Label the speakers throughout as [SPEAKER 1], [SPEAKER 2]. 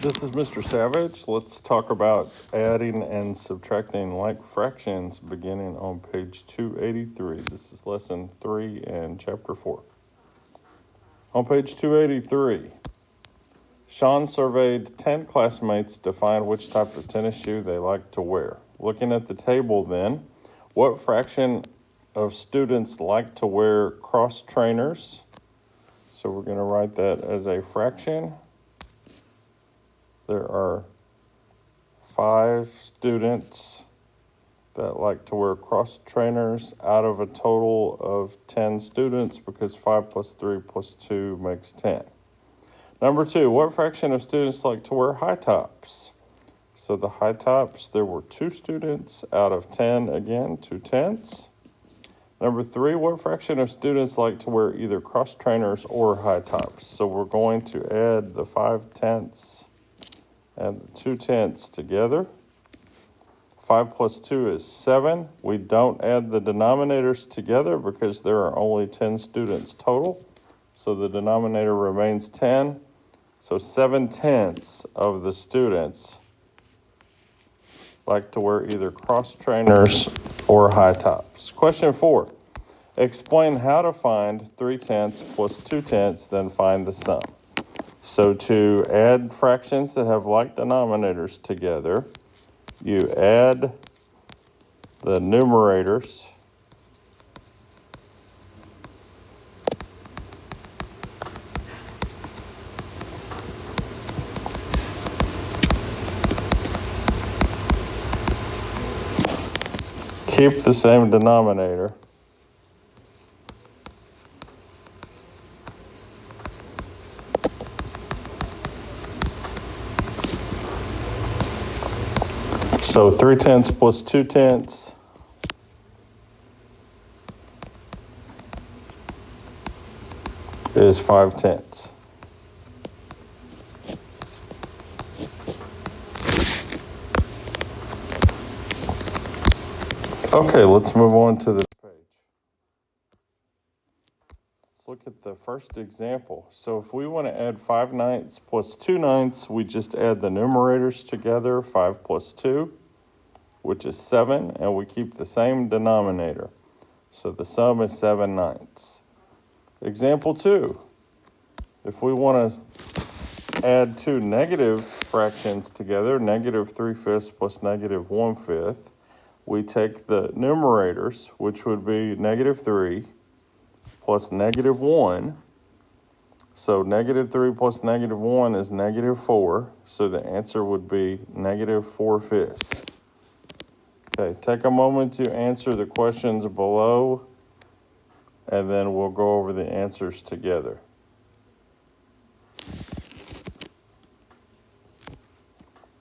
[SPEAKER 1] This is Mr. Savage. Let's talk about adding and subtracting like fractions beginning on page 283. This is lesson 3 and chapter 4. On page 283, Sean surveyed 10 classmates to find which type of tennis shoe they like to wear. Looking at the table then, what fraction of students like to wear cross trainers? So we're going to write that as a fraction. There are 5 students that like to wear cross trainers out of a total of 10 students because 5 plus 3 plus 2 makes 10. Number 2, what fraction of students like to wear high tops? So the high tops, there were 2 students out of 10, again, 2/10. Number 3, what fraction of students like to wear either cross trainers or high tops? So we're going to add the 5/10 and the 2/10 together. 5 plus 2 is 7. We don't add the denominators together because there are only 10 students total. So the denominator remains 10. So 7/10 of the students like to wear either cross trainers or high tops. Question 4. Explain how to find 3/10 plus 2/10, then find the sum. So to add fractions that have like denominators together, you add the numerators keep the same denominator. So 3/10 plus 2/10 is 5/10. Okay, let's move on to the page. Let's look at the first example. So if we want to add 5/9 plus 2/9, we just add the numerators together, 5 plus 2, which is 7, and we keep the same denominator. So the sum is 7/9. Example 2. If we want to add 2 negative fractions together, negative 3/5 plus negative 1/5, we take the numerators, which would be negative 3 plus negative 1. So negative 3 plus negative 1 is negative 4. So the answer would be negative 4/5. Okay, take a moment to answer the questions below, and then we'll go over the answers together.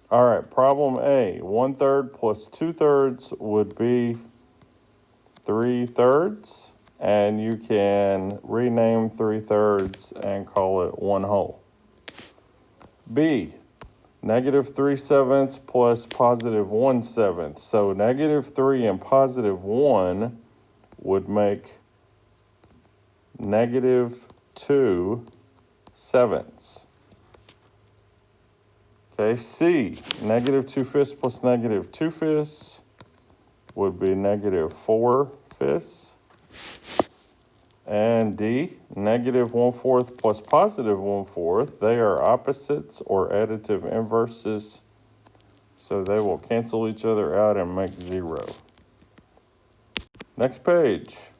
[SPEAKER 1] All right, problem A. 1/3 plus 2/3 would be 3/3, and you can rename 3/3 and call it 1/2. B. Negative 3/7 plus positive 1/7. So negative 3 and positive 1 would make negative 2/7. Okay, C, negative 2/5 plus negative 2/5 would be negative 4/5. And D, negative 1/4 plus positive 1/4, they are opposites or additive inverses, so they will cancel each other out and make 0. Next page.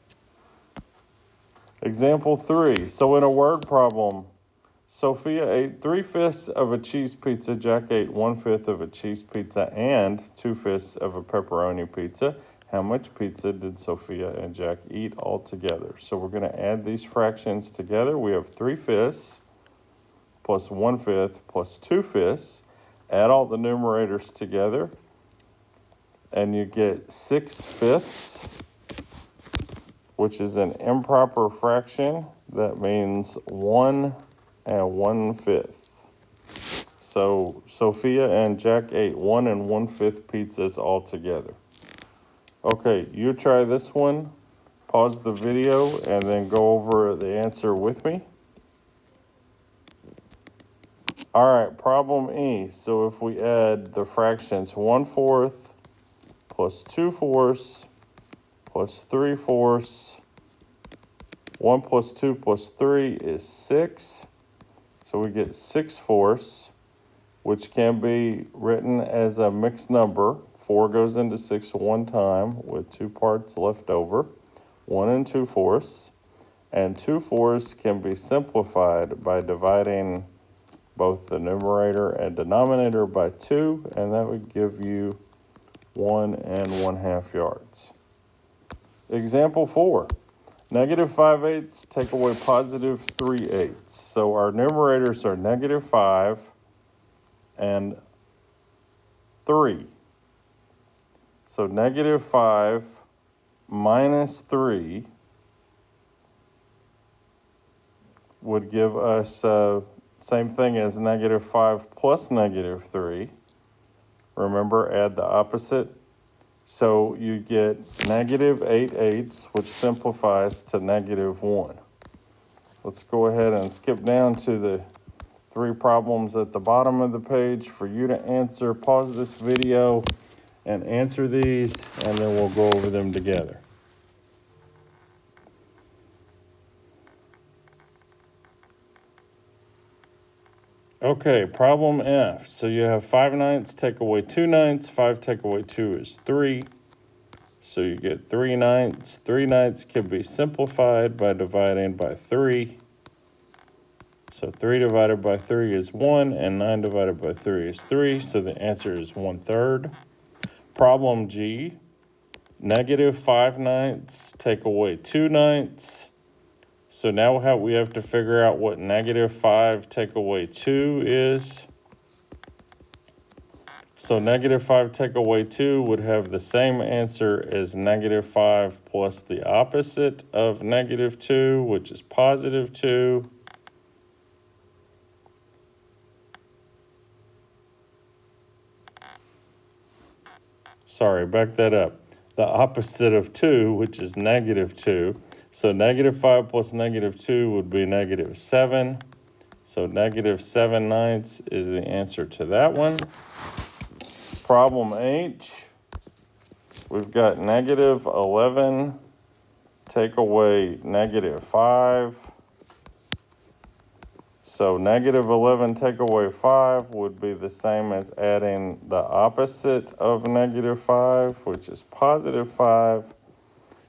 [SPEAKER 1] Example 3. So in a word problem, Sophia ate 3/5 of a cheese pizza, Jack ate 1/5 of a cheese pizza, and 2/5 of a pepperoni pizza. How much pizza did Sophia and Jack eat all together? So we're going to add these fractions together. We have 3/5 plus 1/5 plus 2/5. Add all the numerators together, and you get 6/5, which is an improper fraction. That means 1 and 1/5. So Sophia and Jack ate 1 and 1/5 pizzas all together. Okay, you try this one, pause the video, and then go over the answer with me. All right, problem E. So if we add the fractions 1/4 plus 2/4 plus 3/4, 1 plus 2 plus 3 is 6. So we get 6/4, which can be written as a mixed number. 4 goes into 6 one time with 2 parts left over, 1 and 2/4. And 2/4 can be simplified by dividing both the numerator and denominator by 2, and that would give you 1 1/2 yards. Example 4. -5/8 take away +3/8. So our numerators are -5 and 3. So -5 minus 3 would give us same thing as -5 plus -3. Remember, add the opposite. So you get -8/8, which simplifies to -1. Let's go ahead and skip down to the 3 problems at the bottom of the page for you to answer. Pause this video and answer these, and then we'll go over them together. Okay, problem F. So you have 5/9 take away 2/9. 5 take away 2 is 3. So you get 3/9. 3/9 can be simplified by dividing by 3. So 3 divided by 3 is 1, and 9 divided by 3 is 3. So the answer is 1/3. Problem G. -5/9 take away 2/9. So now we have to figure out what -5 take away 2 is. So -5 take away 2 would have the same answer as -5 plus the opposite of -2, which is +2. Sorry, back that up. The opposite of 2, which is -2. So -5 plus -2 would be -7. So -7/9 is the answer to that one. Problem H, we've got -11 take away -5. So -11 take away 5 would be the same as adding the opposite of -5, which is +5.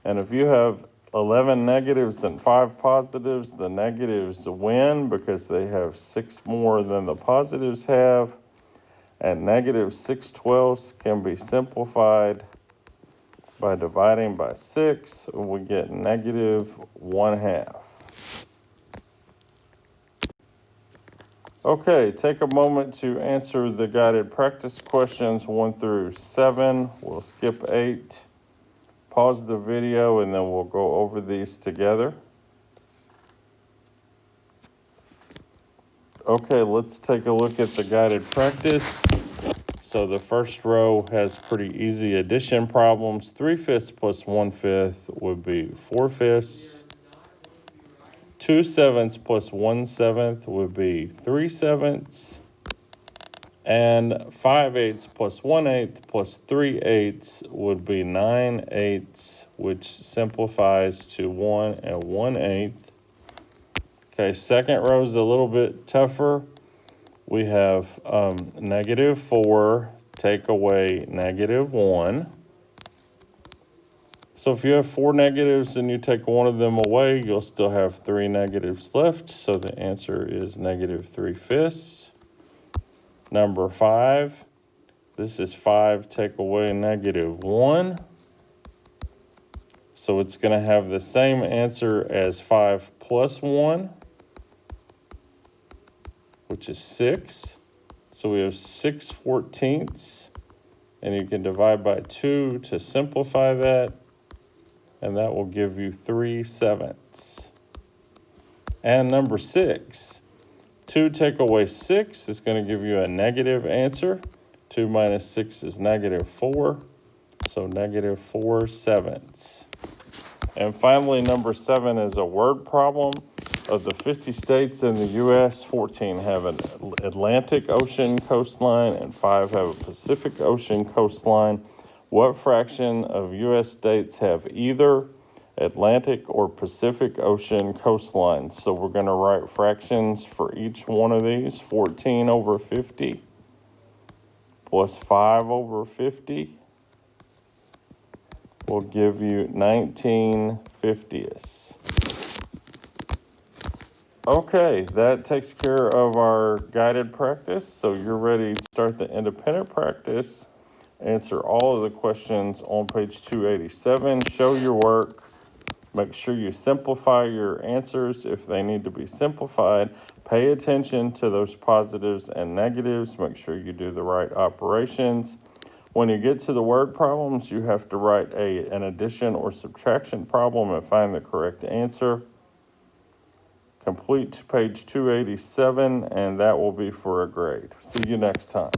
[SPEAKER 1] And if you have 11 negatives and 5 positives, the negatives win because they have 6 more than the positives have. And -6/12 can be simplified by dividing by 6. We get -1/2. Okay, take a moment to answer the guided practice questions 1 through 7. We'll skip 8. Pause the video and then we'll go over these together. Okay, let's take a look at the guided practice. So the first row has pretty easy addition problems. 3/5 plus 1/5 would be 4/5. 2/7 plus 1/7 would be 3/7. And 5/8 plus 1/8 plus 3/8 would be 9/8, which simplifies to 1 1/8. Okay, second row is a little bit tougher. We have -4 take away -1. So if you have 4 negatives and you take one of them away, you'll still have 3 negatives left. So the answer is -3/5. Number 5, this is 5 take away -1. So it's going to have the same answer as 5 plus 1, which is 6. So we have 6/14, and you can divide by 2 to simplify that, and that will give you 3/7. And number 6, 2 take away 6 is going to give you a negative answer. 2 minus 6 is -4, so -4/7. And finally, number 7 is a word problem. Of the 50 states in the U.S., 14 have an Atlantic Ocean coastline and 5 have a Pacific Ocean coastline. What fraction of U.S. states have either Atlantic or Pacific Ocean coastlines? So we're going to write fractions for each one of these. 14 over 50 plus 5 over 50 will give you 19/50ths. Okay, that takes care of our guided practice. So you're ready to start the independent practice. Answer all of the questions on page 287. Show your work. Make sure you simplify your answers if they need to be simplified. Pay attention to those positives and negatives. Make sure you do the right operations. When you get to the word problems, you have to write an addition or subtraction problem and find the correct answer. Complete page 287, and that will be for a grade. See you next time.